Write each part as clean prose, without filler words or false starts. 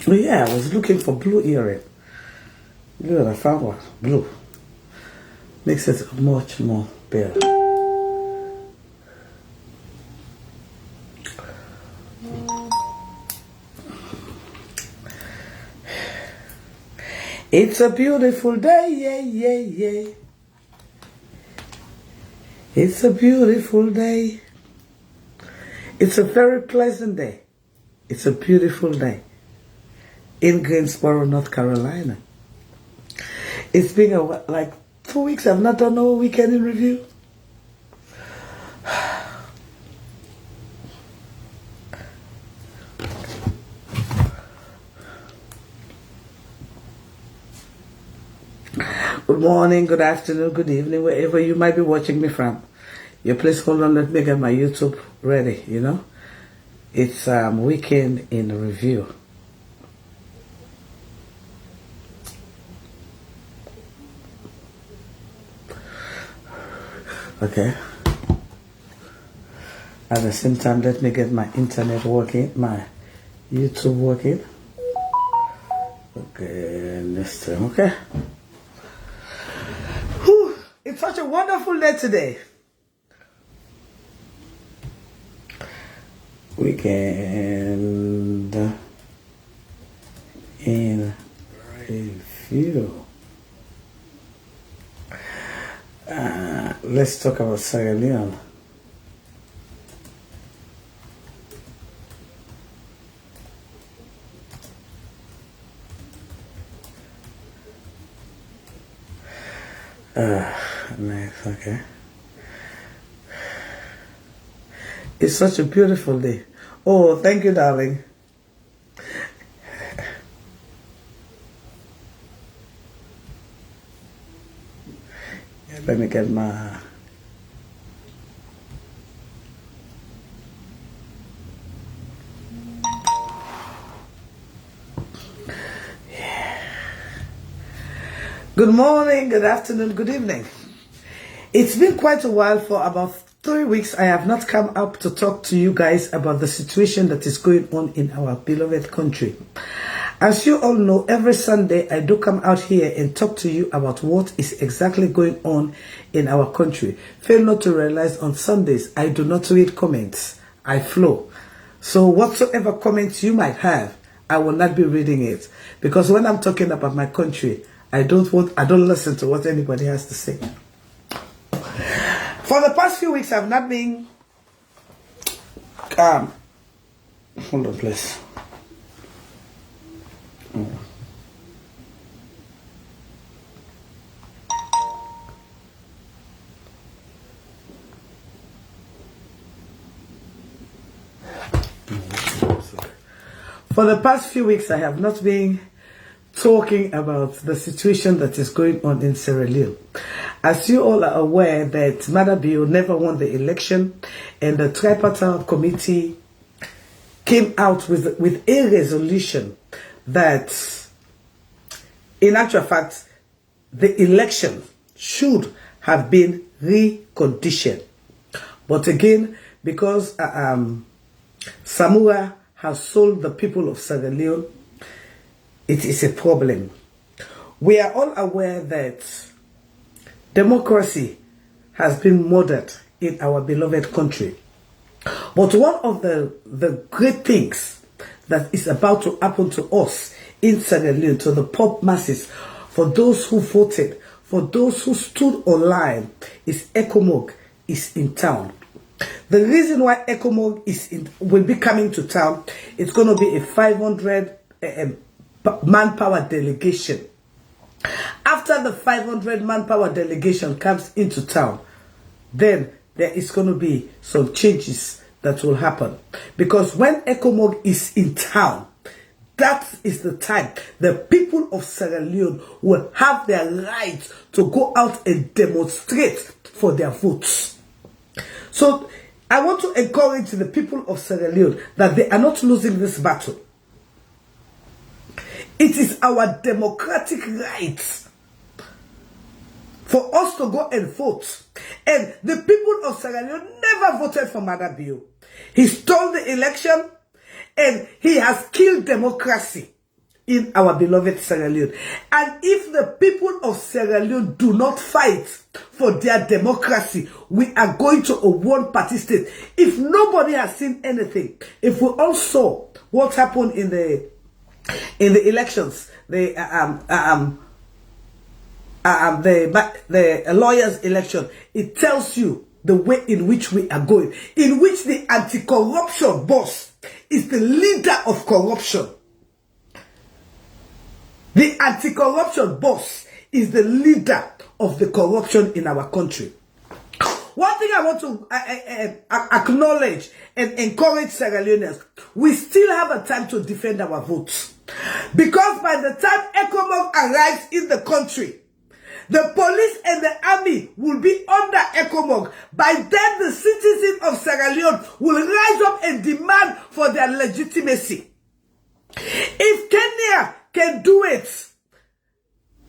Oh yeah, I was looking for blue earring. Good, I found one. Blue. Makes it much more better. It's a beautiful day, yeah, yeah, yeah. It's a beautiful day. It's a very pleasant day. It's a beautiful day in Greensboro, North Carolina. It's been like 2 weeks. I've not done no weekend in review. Good morning, good afternoon, good evening, wherever you might be watching me from. Please hold on, let me get my YouTube ready, you know. It's weekend in review. Okay. At the same time, let me get my internet working, my YouTube working. Okay, this time, okay. Whew, it's such a wonderful day today. Weekend in review. Let's talk about Sierra Leone. Next, okay. It's such a beautiful day. Oh, thank you, darling. Let me get my... Good morning, good afternoon, good evening. It's been quite a while. For about 3 weeks, I have not come up to talk to you guys about the situation that is going on in our beloved country. As you all know, every Sunday, I do come out here and talk to you about what is exactly going on in our country. Fail not to realize on Sundays, I do not read comments. I flow. So whatsoever comments you might have, I will not be reading it. Because when I'm talking about my country, I don't listen to what anybody has to say. For the past few weeks, I've not been hold on, please. For the past few weeks, I have not been talking about the situation that is going on in Sierra Leone. As you all are aware that Maada Bio never won the election, and the tripartite committee came out with a resolution that, in actual fact, the election should have been reconditioned. But again, because Samura has sold the people of Sierra Leone, it is a problem. We are all aware that democracy has been murdered in our beloved country. But one of the great things that is about to happen to us in Sierra Leone, to the poor masses, for those who voted, for those who stood online, is ECOMOG is in town. The reason why ECOMOG will be coming to town, it's going to be a 500 manpower delegation. After the 500 manpower delegation comes into town, then there is going to be some changes that will happen. Because when ECOMOG is in town, that is the time the people of Sierra Leone will have their right to go out and demonstrate for their votes. So I want to encourage the people of Sierra Leone that they are not losing this battle. It is our democratic right for us to go and vote. And the people of Sierra Leone never voted for Maada Bio. He stole the election and he has killed democracy. in our beloved Sierra Leone. And if the people of Sierra Leone do not fight for their democracy, we are going to a one-party state. If nobody has seen anything, if we all saw what happened in the elections, the lawyers' election, it tells you the way in which we are going, in which the anti-corruption boss is the leader of corruption. The anti-corruption boss is the leader of the corruption in our country. One thing I want to acknowledge and encourage Sierra Leoneans, we still have a time to defend our votes. Because by the time ECOMOG arrives in the country, the police and the army will be under ECOMOG. By then, the citizens of Sierra Leone will rise up and demand for their legitimacy. If Kenya can do it,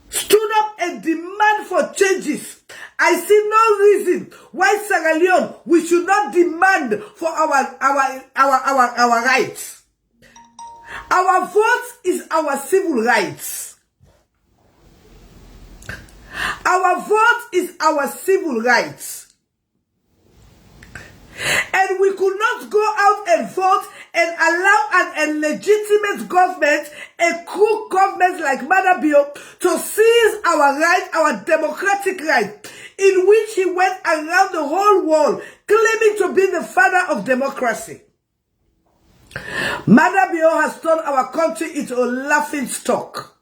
stood up and demand for changes, I see no reason why Sierra Leone we should not demand for our rights. Our vote is our civil rights. Our vote is our civil rights. And we could not go out and vote and allow an illegitimate government, a crook government like Madabio, to seize our right, our democratic right, in which he went around the whole world claiming to be the father of democracy. Madabio has turned our country into a laughing stock.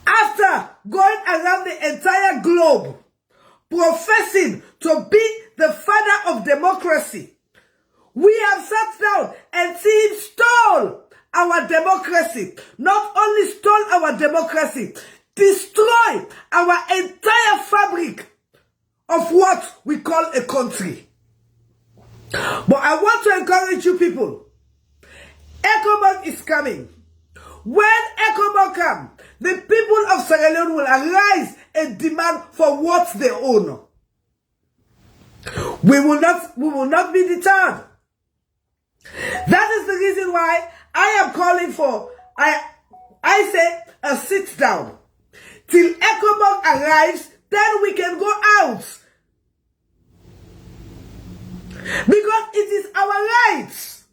After going around the entire globe, professing to be the father of democracy, we have sat down and seen him stole our democracy. Not only stole our democracy, destroy our entire fabric of what we call a country. But I want to encourage you people. ECOMOG is coming. When ECOMOG comes, the people of Sierra Leone will arise and demand for what they own. We will not be deterred. That is the reason why I am calling for, I say, a sit down. Till ECOMOG arrives, then we can go out. Because it is our rights.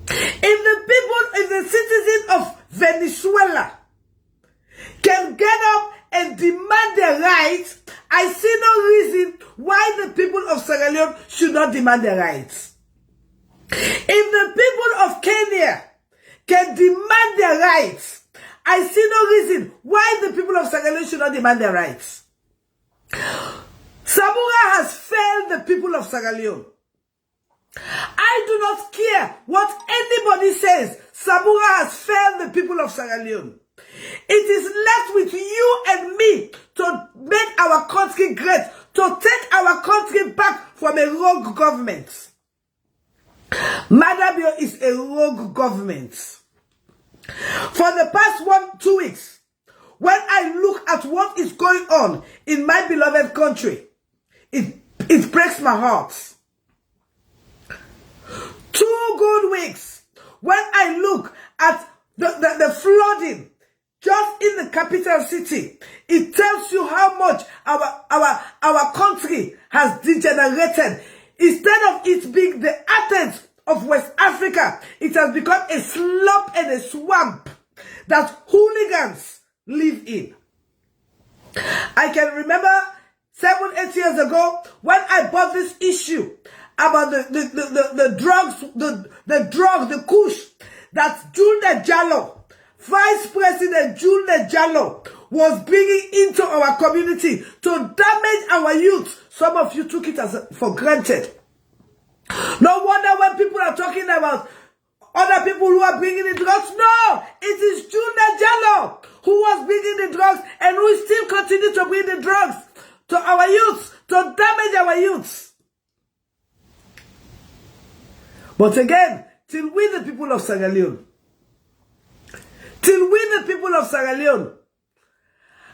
If the citizens of Venezuela can get up and demand their rights, I see no reason why the people of Sierra Leone should not demand their rights. If the people of Kenya can demand their rights, I see no reason why the people of Sierra Leone should not demand their rights. Samura has failed the people of Sierra Leone. I do not care what anybody says. Samura has failed the people of Sierra Leone. It is left with you and me to make our country great, to take our country back from a rogue government. Madabio is a rogue government. For the past 2 weeks, when I look at what is going on in my beloved country, it breaks my heart. 2 good weeks, when I look at the flooding just in the capital city, it tells you how much our country has degenerated. Instead of it being the Athens of West Africa, it has become a slump and a swamp that hooligans live in. I can remember 7-8 years ago when I bought this issue about the drugs, the kush that Julde Jallo, Vice President Julde Jallo, was bringing into our community to damage our youth. Some of you took it for granted. No wonder when people are talking about other people who are bringing the drugs. No, it is Julde Jallo who was bringing the drugs and who still continue to bring the drugs to our youth, to damage our youth. But again, till we the people of Sierra Leone,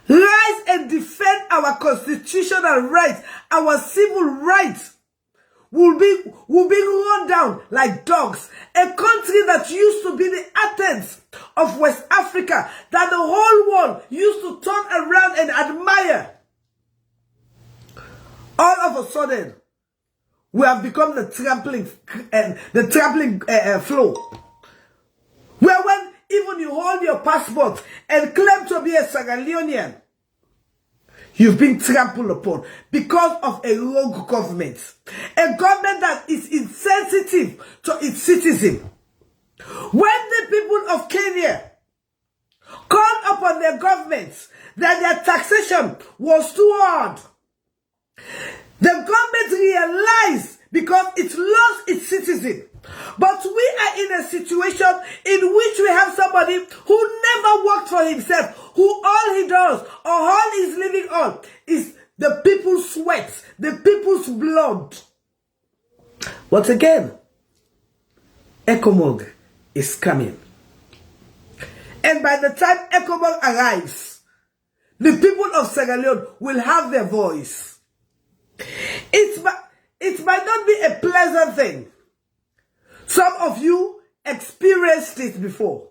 rise and defend our constitutional rights, our civil rights, will be run down like dogs. A country that used to be the Athens of West Africa, that the whole world used to turn around and admire. All of a sudden, we have become the trampling floor. Where when even you hold your passport and claim to be a Sierra Leonean, you've been trampled upon because of a rogue government. A government that is insensitive to its citizens. When the people of Kenya called upon their governments that their taxation was too hard, the government realized because it lost its citizens. But we are in a situation in which we have somebody who never worked for himself, who all he does, or all he's living on, is the people's sweat, the people's blood. But again, ECOMOG is coming. And by the time ECOMOG arrives, the people of Sierra Leone will have their voice. It might not be a pleasant thing. Some of you experienced it before.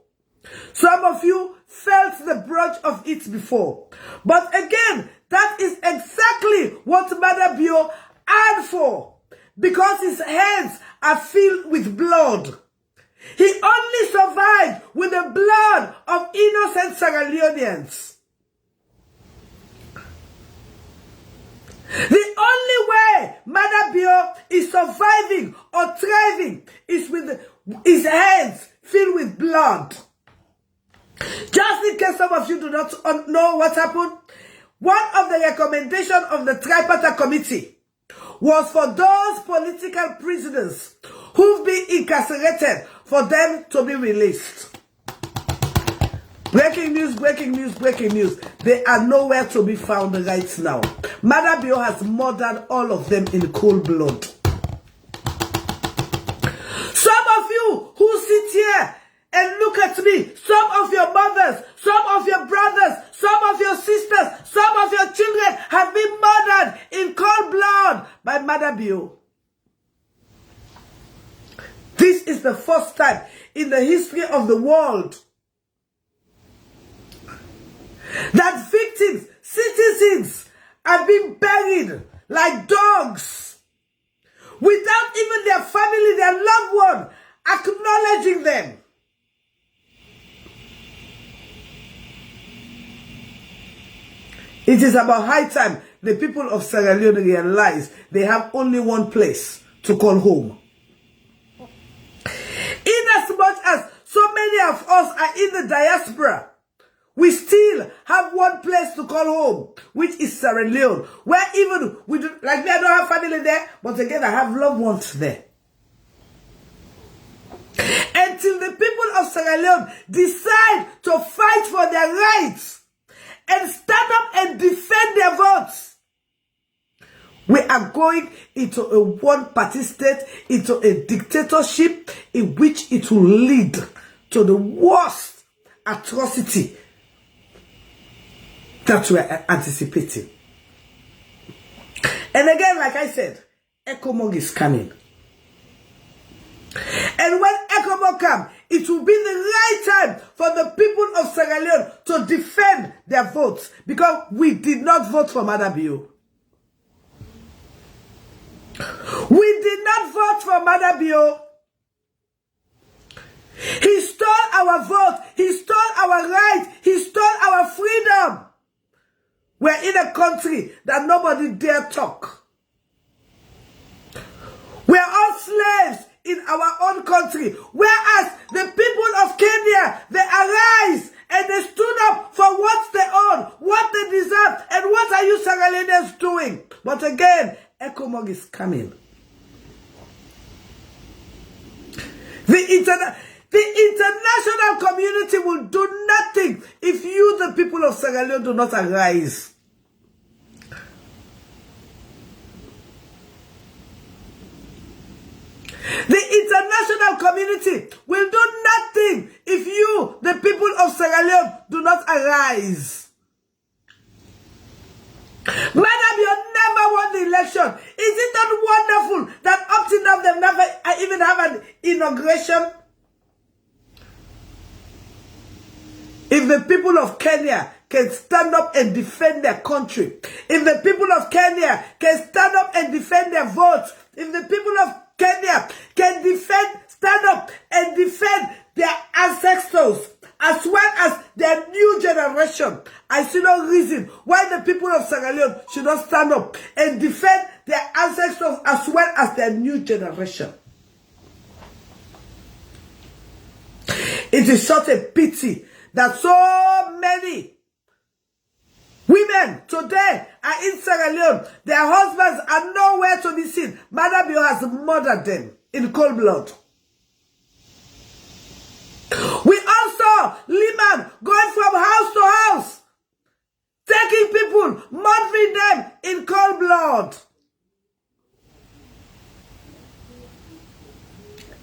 Some of you felt the brunt of it before. But again, that is exactly what Maada Bio asked for. Because his hands are filled with blood. He only survived with the blood of innocent Sierra Leoneans. The only way Maada Bio is surviving or thriving is with his hands filled with blood. Just in case some of you do not know what happened, one of the recommendations of the Tripartite Committee was for those political prisoners who've been incarcerated for them to be released. Breaking news, breaking news, breaking news. They are nowhere to be found right now. Maada Bio has murdered all of them in cold blood. Some of you who sit here and look at me, some of your mothers, some of your brothers, some of your sisters, some of your children have been murdered in cold blood by Maada Bio. This is the first time in the history of the world that victims, citizens, are being buried like dogs without even their family, their loved one, acknowledging them. It is about high time the people of Sierra Leone realize they have only one place to call home. Inasmuch as so many of us are in the diaspora, we still have one place to call home, which is Sierra Leone, where even we do, like me, I don't have family there, but again, I have loved ones there. Until the people of Sierra Leone decide to fight for their rights and stand up and defend their votes, we are going into a one-party state, into a dictatorship in which it will lead to the worst atrocity that we are anticipating. And again, like I said, ECOMOG is coming. And when ECOMOG comes, it will be the right time for the people of Sierra Leone to defend their votes, because we did not vote for Maada Bio. We did not vote for Maada Bio. He stole our vote. He stole our rights. He stole our freedom. We're in a country that nobody dare talk. We're all slaves in our own country. Whereas the people of Kenya, they arise and they stood up for what they own, what they deserve, and what are you Sierra Leoneans doing? But again, ECOMOG is coming. The international community will do nothing if you, the people of Sierra Leone, do not arise. The international community will do nothing if you, the people of Sierra Leone, do not arise. Maada Bio never won the election. It it not wonderful that up to now they've never even have an inauguration? If the people of Kenya can stand up and defend their country, if the people of Kenya can stand up and defend their votes, if the people of Kenya can stand up and defend their ancestors, as well as their new generation, I see no reason why the people of Sierra Leone should not stand up and defend their ancestors as well as their new generation. It is such a pity that so many women today are in Sierra Leone. Their husbands are nowhere to be seen. Maada Bio has murdered them in cold blood. We also, Liman, going from house to house, taking people, murdering them in cold blood.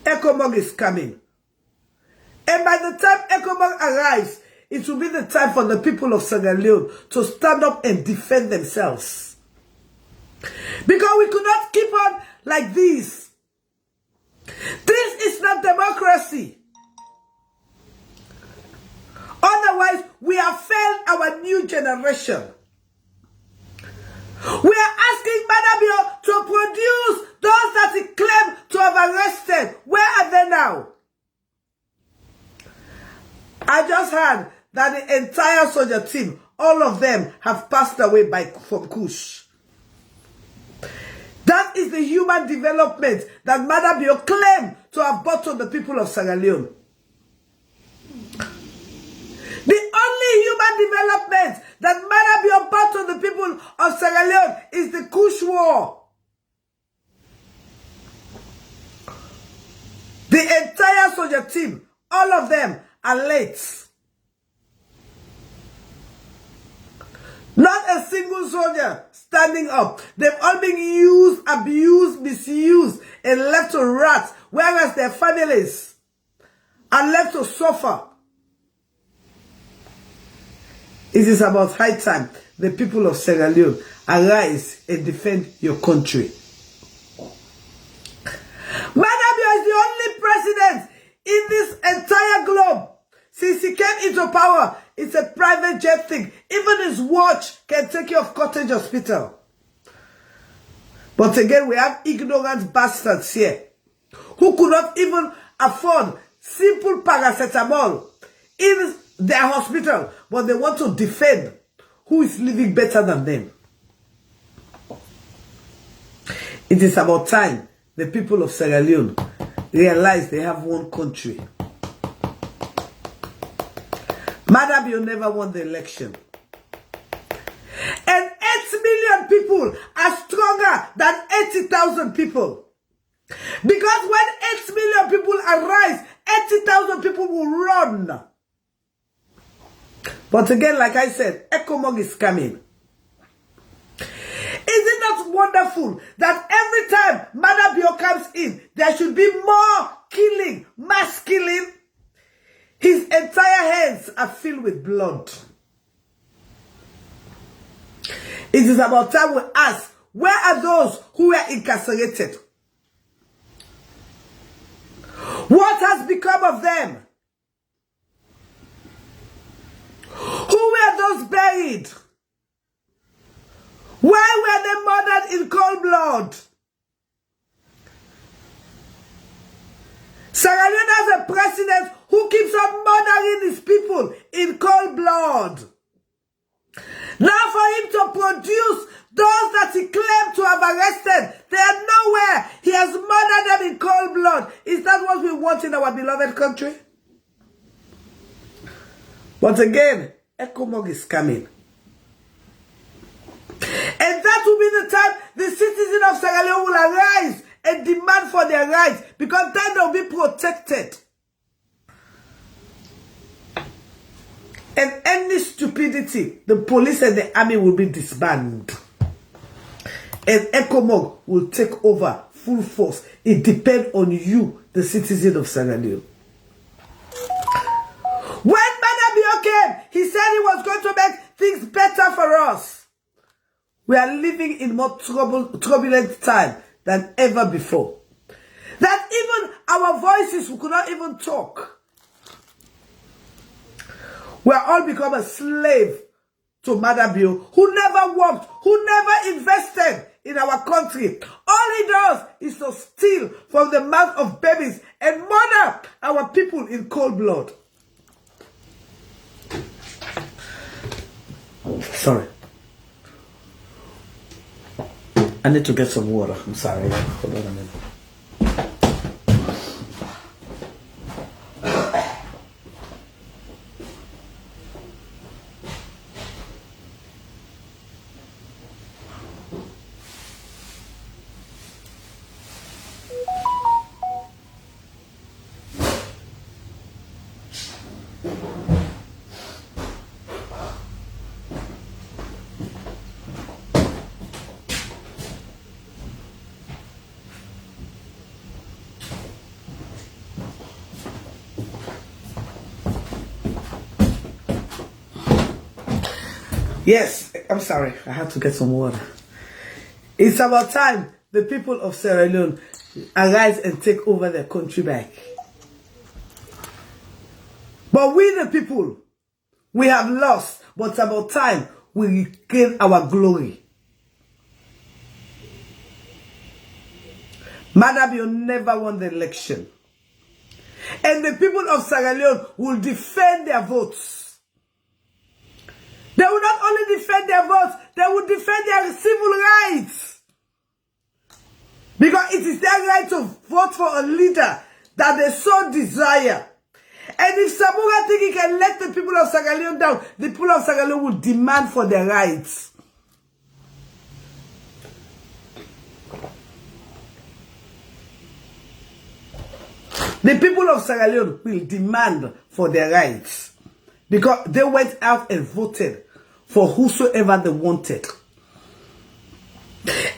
ECOMOG is coming. And by the time ECOMOG arrives, it will be the time for the people of Sierra Leone to stand up and defend themselves. Because we could not keep on like this. This is not democracy. Otherwise, we have failed our new generation. We are asking Maada Bio to produce those that he claimed to have arrested. Where are they now? I just heard that the entire soldier team, all of them, have passed away from Kush. That is the human development that Maada Bio claimed to have brought to the people of Sierra Leone. The only human development that Maada Bio brought to the people of Sierra Leone is the Kush War. The entire soldier team, all of them, are late. Not a single soldier standing up. They've all been used, abused, misused, and left to rot, whereas their families are left to suffer. It is about high time the people of Sierra Leone arise and defend your country. Maada Bio is the only president in this entire globe. Since he came into power, it's a private jet thing. Even his watch can take you off Cottage Hospital. But again, we have ignorant bastards here who could not even afford simple paracetamol in their hospital, but they want to defend who is living better than them. It is about time the people of Sierra Leone realize they have one country. Maada Bio never won the election. And 8 million people are stronger than 80,000 people. Because when 8 million people arise, 80,000 people will run. But again, like I said, ECOMOG is coming. Is it not wonderful that every time Maada Bio comes in, there should be more killing, mass killing? His entire hands are filled with blood. It is about time we ask, where are those who were incarcerated? What has become of them? Who were those buried? Why were they murdered in cold blood? Sierra Leone has a president who keeps on murdering his people in cold blood. Now for him to produce those that he claimed to have arrested, they are nowhere. He has murdered them in cold blood. Is that what we want in our beloved country? But again, ECOMOG is coming. And that will be the time the citizens of Sierra Leone will arise and demand for their rights, because then they'll be protected. And any stupidity, the police and the army will be disbanded. And ECOMOG will take over full force. It depends on you, the citizen of Sierra Leone. When Maada Bio came, he said he was going to make things better for us. we are living in more turbulent time than ever before. That even our voices, we could not even talk. We are all become a slave to Mada Bio, who never worked, who never invested in our country. All he does is to steal from the mouth of babies and murder our people in cold blood. Sorry. I need to get some water. I'm sorry. Hold on a minute. Yes, I'm sorry. I had to get some water. It's about time the people of Sierra Leone arise and take over their country back. But we the people, we have lost, but it's about time we regain our glory. Mada Bio never won the election. And the people of Sierra Leone will defend their votes. They will not only defend their votes, they will defend their civil rights. Because it is their right to vote for a leader that they so desire. And if Samura think he can let the people of Sierra Leone down, the people of Sierra Leone will demand for their rights. The people of Sierra Leone will demand for their rights. Because they went out and voted for whosoever they wanted.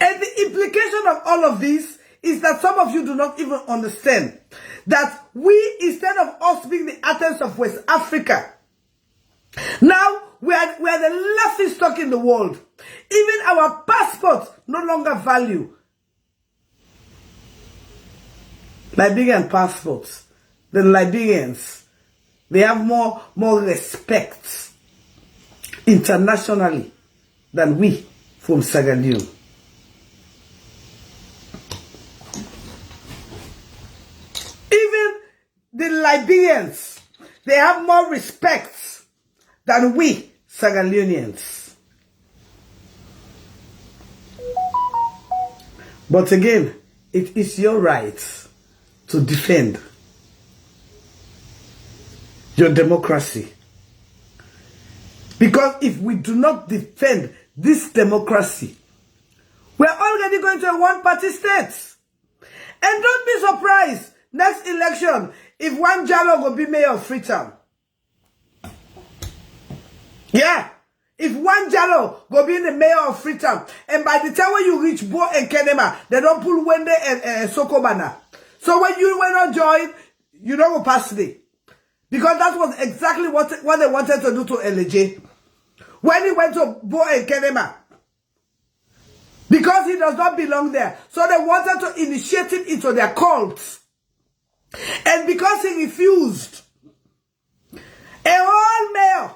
And the implication of all of this is that some of you do not even understand that we, instead of us being the Athens of West Africa, now we are the laughing stock in the world. Even our passports no longer value Liberian passports. The Liberians, they have more respect internationally than we from Sierra Leone. Even the Liberians, they have more respect than we Sierra Leoneans. But again, it is your right to defend your democracy. Because if we do not defend this democracy, we're already going to a one-party state. And don't be surprised, next election, if one Jallow will be mayor of Freetown. Yeah. If one Jallow will be the mayor of Freetown, and by the time when you reach Bo and Kenema, they don't pull Wende and Sokobana. So when you went on join, you don't go past me. Because that was exactly what they wanted to do to LJ. When he went to Bo and Kenema. Because he does not belong there. So they wanted to initiate him into their cult. And because he refused, a whole mayor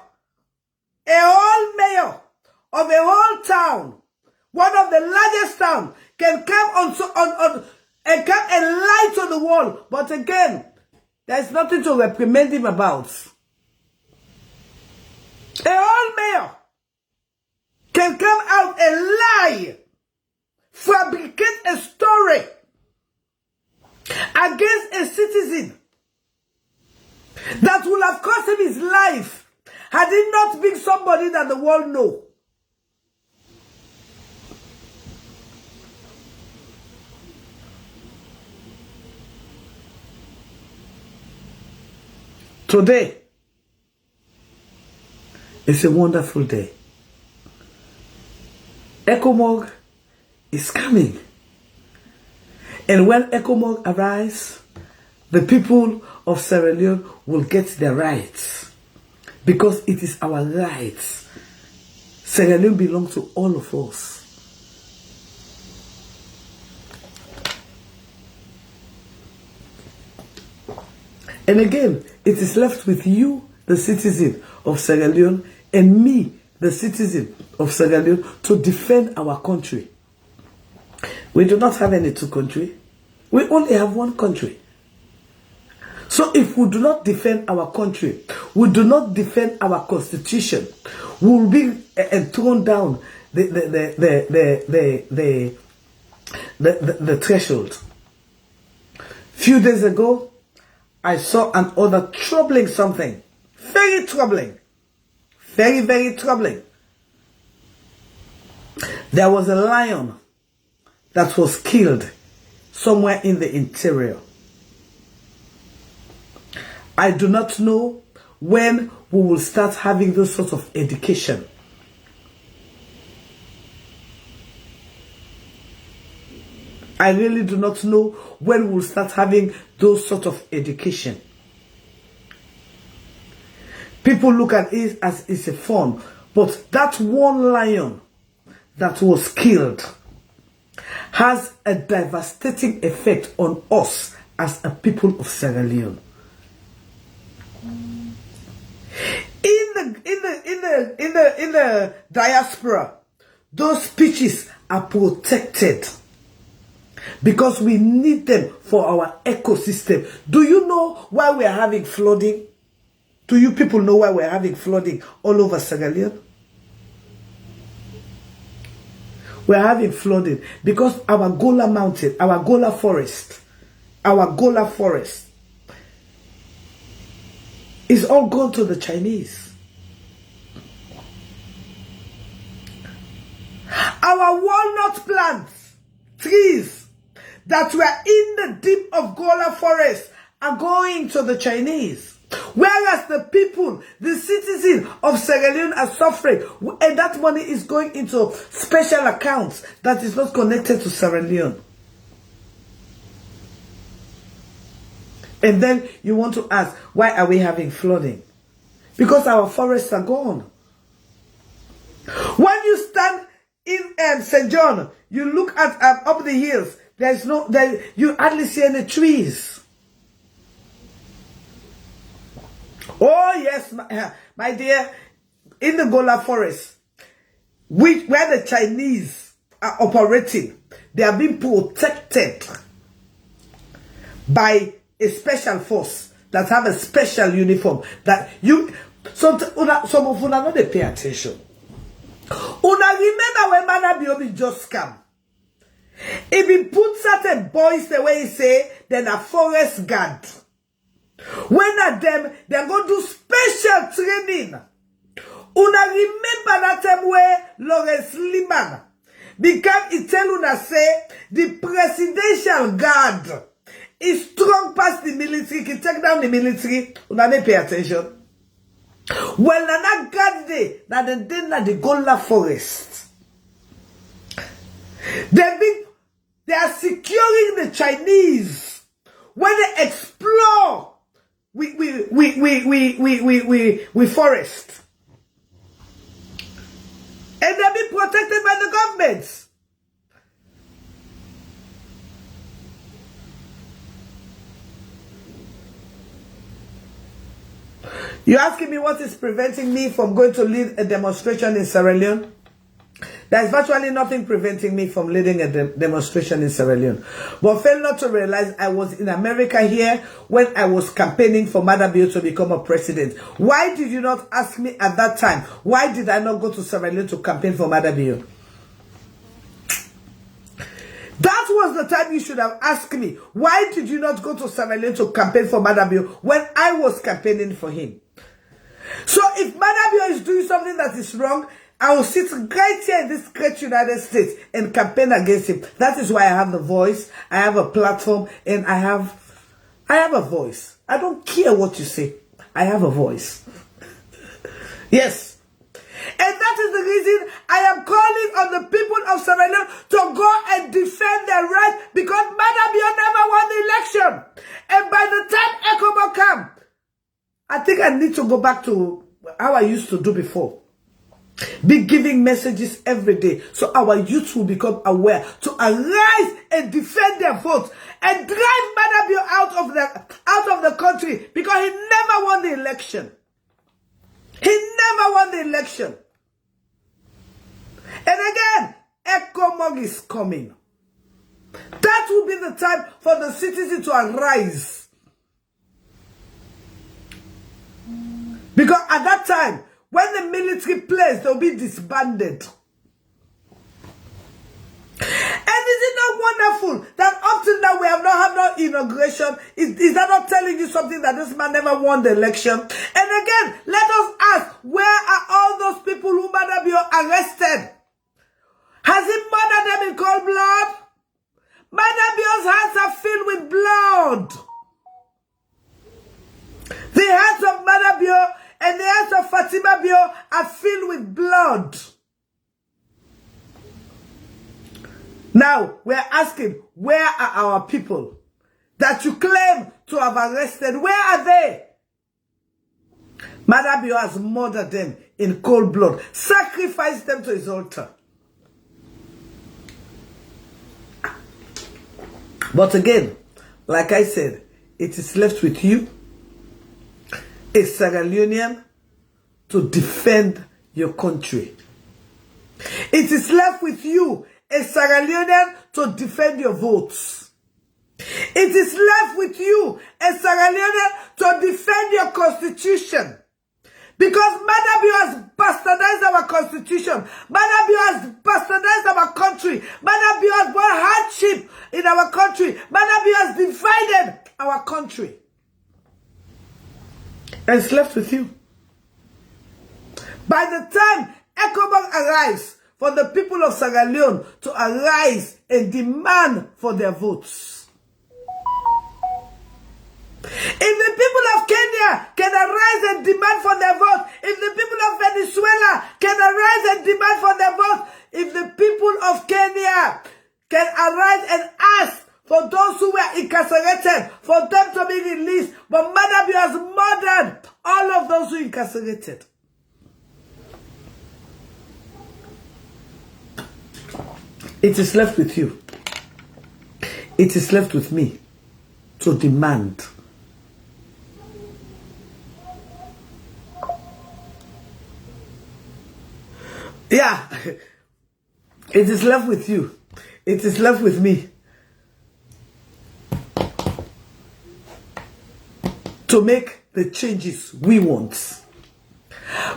of a whole town, one of the largest towns, can come and come and lie to the world. But again, there's nothing to reprimand him about. A whole mayor can come out and lie, fabricate a story against a citizen that will have cost him his life had it not been somebody that the world know. Today is a wonderful day. ECOMOG is coming. And when ECOMOG arrives, the people of Sierra Leone will get their rights. Because it is our rights. Sierra Leone belongs to all of us. And again, it is left with you, the citizen of Sierra Leone, and me, the citizen of Sierra Leone, to defend our country. We do not have any two countries. We only have one country. So if we do not defend our country, we do not defend our constitution, we will be thrown down the threshold. Few days ago, I saw another troubling something. Very troubling. Very, very troubling. There was a lion that was killed somewhere in the interior. I do not know when we will start having those sorts of education. I really do not know when we'll start having those sort of education. People look at it as it's a fun, but that one lion that was killed has a devastating effect on us as a people of Sierra Leone. In the diaspora, those species are protected because we need them for our ecosystem. Do you know why we are having flooding? Do you people know why we're having flooding all over Sierra Leone? We're having flooding because our Gola mountain, our Gola forest is all gone to the Chinese. Our walnut plants, trees that were in the deep of Gola forest are going to the Chinese. Whereas the people, the citizens of Sierra Leone are suffering, and that money is going into special accounts that is not connected to Sierra Leone. And then you want to ask, why are we having flooding? Because our forests are gone. When you stand in St. John, you look at up the hills, you hardly see any trees. Oh yes, my dear, in the Gola forest, where the Chinese are operating, they are being protected by a special force that have a special uniform that some of you not they pay attention. Una remember when Manabiobi just come? If he put certain boys the way he say, then a forest guard. When at them, they're going to do special training. Una remember that time where Lawrence Liman became Iteluna say the presidential guard is strong past the military, can take down the military. Una they pay attention. Well, na guard day, na the Gola forest. They are securing the Chinese when they explore we forest. And they're being protected by the governments. You're asking me what is preventing me from going to lead a demonstration in Sierra Leone? There is virtually nothing preventing me from leading a demonstration in Sierra Leone. But fail not to realize I was in America here when I was campaigning for Maada Bio to become a president. Why did you not ask me at that time? Why did I not go to Sierra Leone to campaign for Maada Bio? That was the time you should have asked me. Why did you not go to Sierra Leone to campaign for Maada Bio when I was campaigning for him? So if Maada Bio is doing something that is wrong, I will sit right here in this great United States and campaign against him. That is why I have the voice, I have a platform, and I have a voice. I don't care what you say. I have a voice. Yes. And that is the reason I am calling on the people of Sierra Leone to go and defend their rights, because Maada Bio never won the election. And by the time ECOMOG come, I think I need to go back to how I used to do before. Be giving messages every day so our youth will become aware to arise and defend their votes and drive Madabio out of the country because he never won the election. He never won the election. And again, ECOMOG is coming. That will be the time for the citizen to arise. Because at that time, when the military plays, they'll be disbanded. And is it not wonderful that up to now we have not had no inauguration? Is that not telling you something that this man never won the election? And again, let us ask, where are all those people who Madabio arrested? Has he murdered them in cold blood? Madabio's hands are filled with blood. The hands of Madabio and the hands of Fatima Bio are filled with blood. Now, we're asking, where are our people that you claim to have arrested? Where are they? Madabio has murdered them in cold blood, sacrificed them to his altar. But again, like I said, it is left with you, a Sierra Leonean, to defend your country. It is left with you, a Sierra Leonean, to defend your votes. It is left with you, a Sierra Leonean, to defend your constitution. Because Madabio has bastardized our constitution. Madabio has bastardized our country. Madabio has brought hardship in our country. Madabio has divided our country. And it's left with you. By the time ECOMOG arrives for the people of Sierra Leone to arise and demand for their votes. If the people of Kenya can arise and demand for their vote, if the people of Venezuela can arise and demand for their vote, if the people of Kenya can arise and ask for those who were incarcerated, for them to be released, but Madabio has murdered all of those who incarcerated. It is left with you. It is left with me to demand. Yeah, it is left with you. It is left with me to make the changes we want.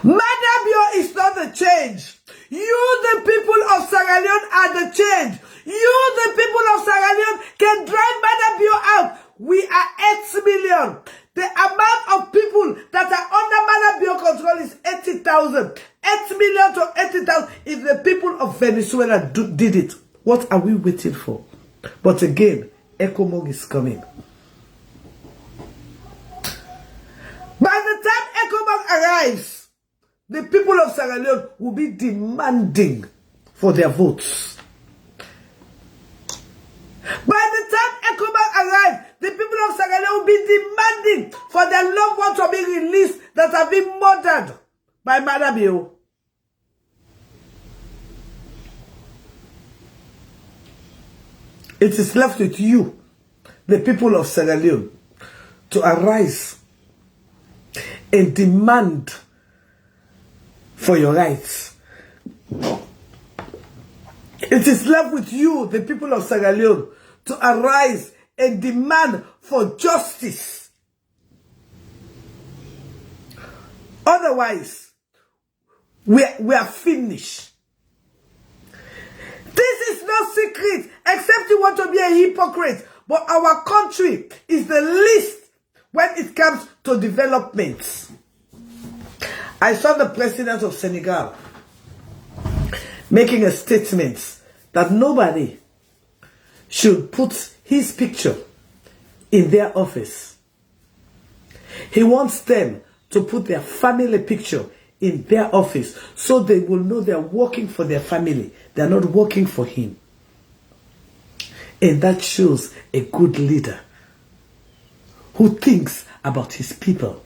Madabio is not the change. You, the people of Sierra Leone, are the change. You, the people of Sierra Leone, can drive Madabio out. We are 8 million. The amount of people that are under Madabio control is 80,000. 8 million to 80,000. If the people of Venezuela did it, what are we waiting for? But again, ECOMOG is coming. By the time ECOMOG arrives, the people of Sierra Leone will be demanding for their votes. By the time ECOMOG arrives, the people of Sierra Leone will be demanding for their loved ones to be released that have been murdered by Madabio. It is left with you, the people of Sierra Leone, to arise and demand for your rights. It is left with you, the people of Sierra Leone, to arise and demand for justice. Otherwise, we are finished. This is no secret, except you want to be a hypocrite. But our country is the least when it comes to development. I saw the president of Senegal making a statement that nobody should put his picture in their office. He wants them to put their family picture in their office so they will know they're working for their family. They're not working for him. And that shows a good leader who thinks about his people,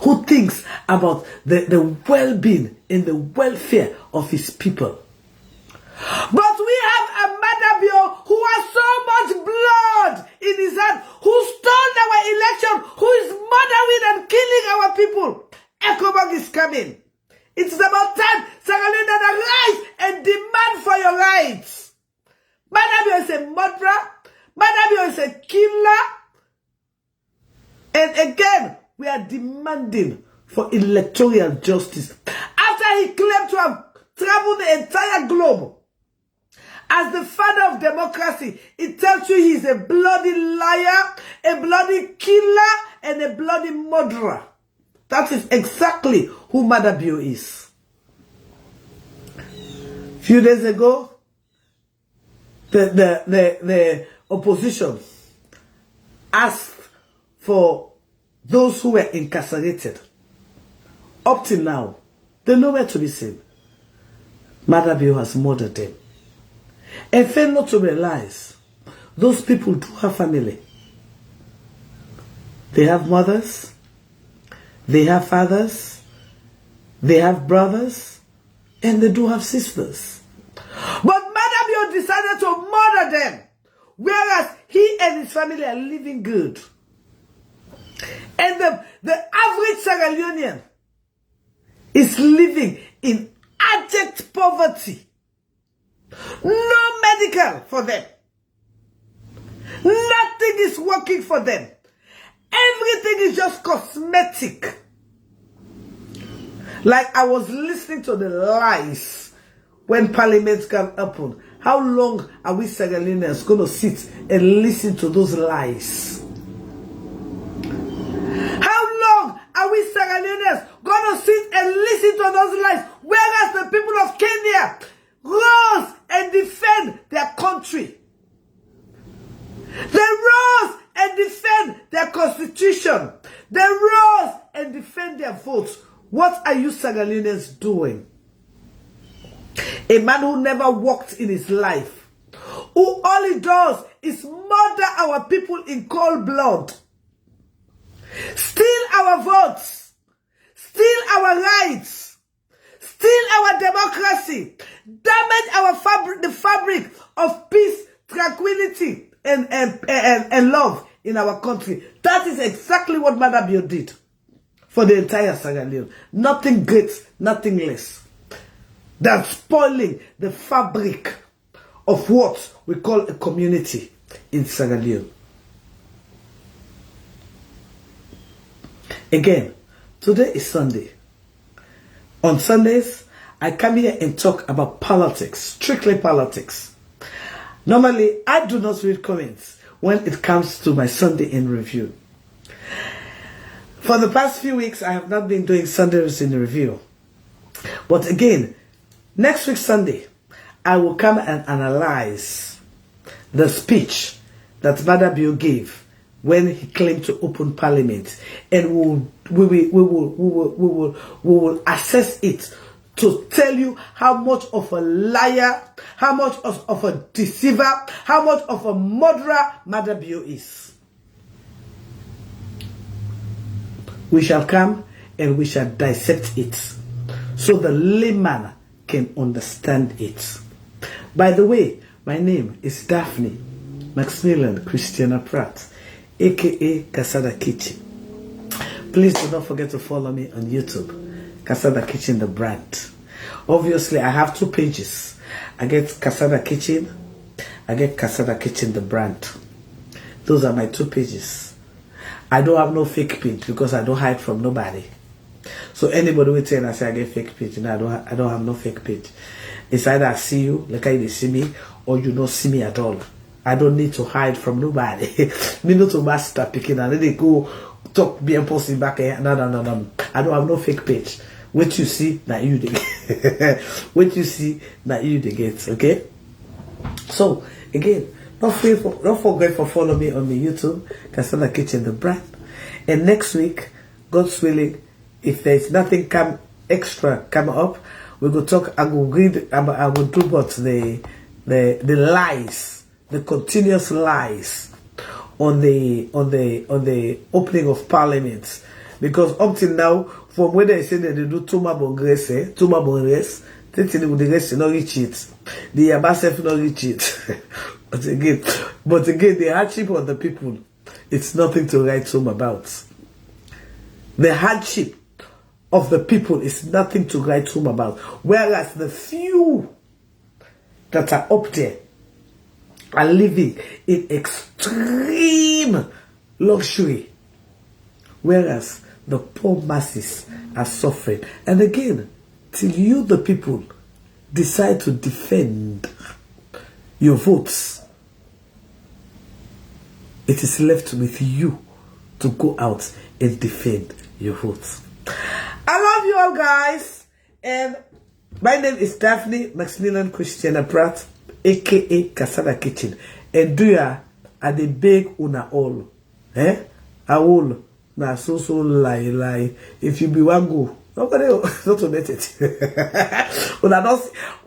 who thinks about the well-being and the welfare of his people. But we have a Madabio who has so much blood in his hand, who stole our election, who is murdering and killing our people. ECOMOG is coming. It's about time Sierra Leone rise and demand for your rights. Madabio is a murderer. Madabio is a killer. And again, we are demanding for electoral justice. After he claimed to have traveled the entire globe as the father of democracy, it tells you he's a bloody liar, a bloody killer, and a bloody murderer. That is exactly who Madabio is. A few days ago, the opposition asked for those who were incarcerated. Up till now, they're nowhere to be seen. Madabio has murdered them. And fail not to realize, those people do have family. They have mothers, they have fathers, they have brothers, and they do have sisters. But Madabio decided to murder them, whereas he and his family are living good. And the average Sierra Leonean is living in abject poverty. No medical for them. Nothing is working for them. Everything is just cosmetic. Like I was listening to the lies when Parliament can open. How long are we Sierra Leoneans going to sit and listen to those lies? How long are we Sierra Leoneans going to sit and listen to those lies? Whereas the people of Kenya rose and defend their country. They rose and defend their constitution. They rose and defend their votes. What are you Sierra Leoneans doing? A man who never walked in his life, who all he does is murder our people in cold blood, steal our votes, steal our rights, steal our democracy, damage the fabric of peace, tranquility, and love in our country. That is exactly what Madabio did for the entire Sierra Leone. Nothing great, nothing less than spoiling the fabric of what we call a community in Sierra Leone. Again, today is Sunday. On Sundays, I come here and talk about politics, strictly politics. Normally, I do not read comments when it comes to my Sunday in review. For the past few weeks, I have not been doing Sundays in review. But again, next week Sunday, I will come and analyze the speech that Madabio gave when he claimed to open Parliament, and we will assess it to tell you how much of a liar, how much of a deceiver, how much of a murderer Madabio is. We shall come and we shall dissect it so the layman can understand it. By the way, my name is Daphne Maximilian Christiana Pratt, aka Kasada Kitchen. Please do not forget to follow me on YouTube, Kasada Kitchen the brand. Obviously, I have two pages. I get Kasada Kitchen, I get Kasada Kitchen the brand. Those are my two pages. I don't have no fake page because I don't hide from nobody. So anybody will tell and I say I get fake page. No, I don't have no fake page. It's either I see you, like I see me, or you don't see me at all. I don't need to hide from nobody. Me not to master picking and then they go talk be impossible back here. No. I don't have no fake page. What you see, that you they get. What you see, that you they get. Okay? So again, don't forget to follow me on the YouTube, Kasada Kitchen the brand. And next week, God's willing, if there's nothing extra come up, we go talk. I will read. I will do what the lies, the continuous lies on the opening of Parliament Because up till now, from when they say that they do too much grace, too much grace, they with the rest not reach it. The Yabasef not reach it. but again, the hardship of the people, it's nothing to write home about. The hardship of the people is nothing to write home about. Whereas the few that are up there are living in extreme luxury. Whereas the poor masses are suffering. And again, till you, the people, decide to defend your votes, it is left with you to go out and defend your votes. I love you all, guys. And my name is Daphne Maximilian Christiana Pratt, aka Kasada Kitchen. And do ya at the big una all. I will na so lie. If you be one go, nobody not to net it. Una don't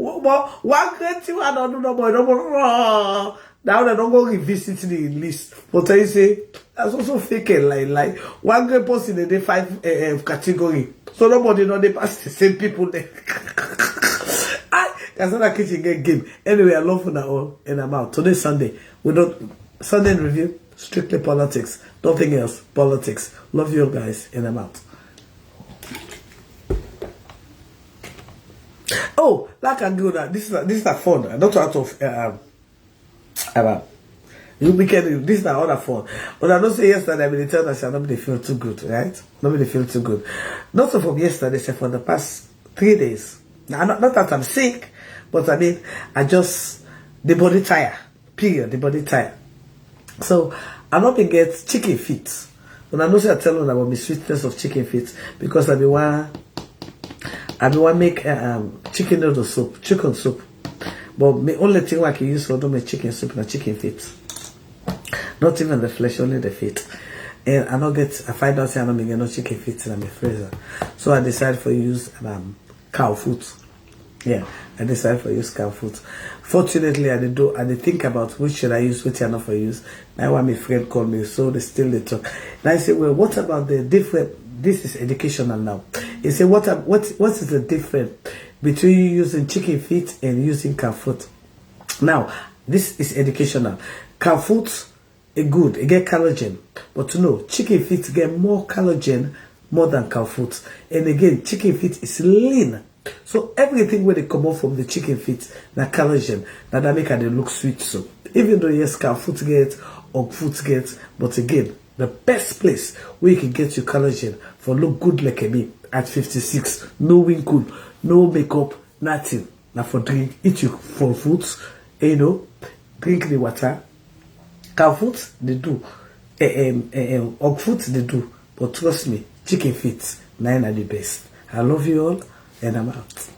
one great thing I don't do no more. Now they don't go revisit the list. But I say that's also fake like one great person in the 5 category. So nobody know they pass the same people there. That's not a kitchen game. Anyway, I love you all and I'm out. Today's Sunday. We don't Sunday in review, strictly politics. Nothing else. Politics. Love you all, guys, and I'm out. Oh, like I do that. This is a fun. Not out of you weekend. This is another fun. But I don't say yesterday. I mean, tell us nobody feel too good, right? Nobody feel too good. Not so from yesterday. So for the past 3 days. Now, not that I'm sick, but I mean, the body tire. Period. The body tire. So I not been get chicken feet. But I know say I tell you about the sweetness of chicken feet because I be want make chicken noodle soup, chicken soup. But the only thing I can use for do my chicken soup na chicken feet. Not even the flesh, only the feet. And I find out say I don't get no chicken feet in my freezer. So I decided to use cow food. Yeah, I decided to use cow food. Fortunately, I did think about which should I use, which I not for use. Now when my friend called me, so they still they talk. And I say, well, what about the different? This is educational now. He said, what is the difference between using chicken feet and using cow foot? Now, this is educational. Cow foot is good, it get collagen, but to know chicken feet get more collagen more than cow foot. And again, chicken feet is lean. So everything where they come off from the chicken feet, na collagen, that make they look sweet. So even though yes, cow foot get or foot get, but again, the best place where you can get your collagen for look good like me at 56, no wrinkle, no makeup, nothing. Now for drink, eat your for foods, drink the water. Cow foot they do, og foot they do, but trust me, chicken feet, 9 are the best. I love you all. And I'm out.